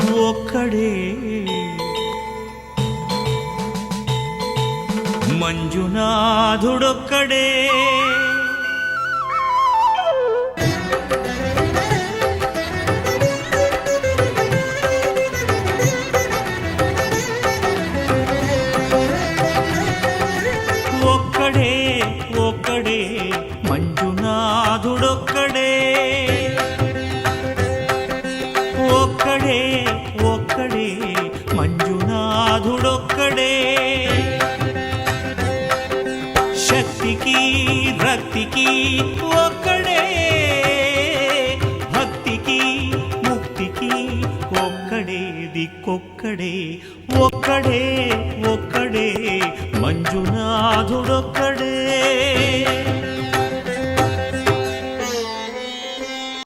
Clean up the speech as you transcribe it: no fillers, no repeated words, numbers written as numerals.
ఒక్కడే మంజునాథుడొక్కడే ఒక్కడే ఒక్కడే మంజునాథుడొక్కడే ఒక్కడే ఒక్కడే మంజునాథుడొక్కడే శక్తికి రక్తికి ఒక్కడే భక్తికి ముక్తికి ఒక్కడే దిక్కొక్కడే ఒక్కడే ఒక్కడే మంజునాథుడొక్కడే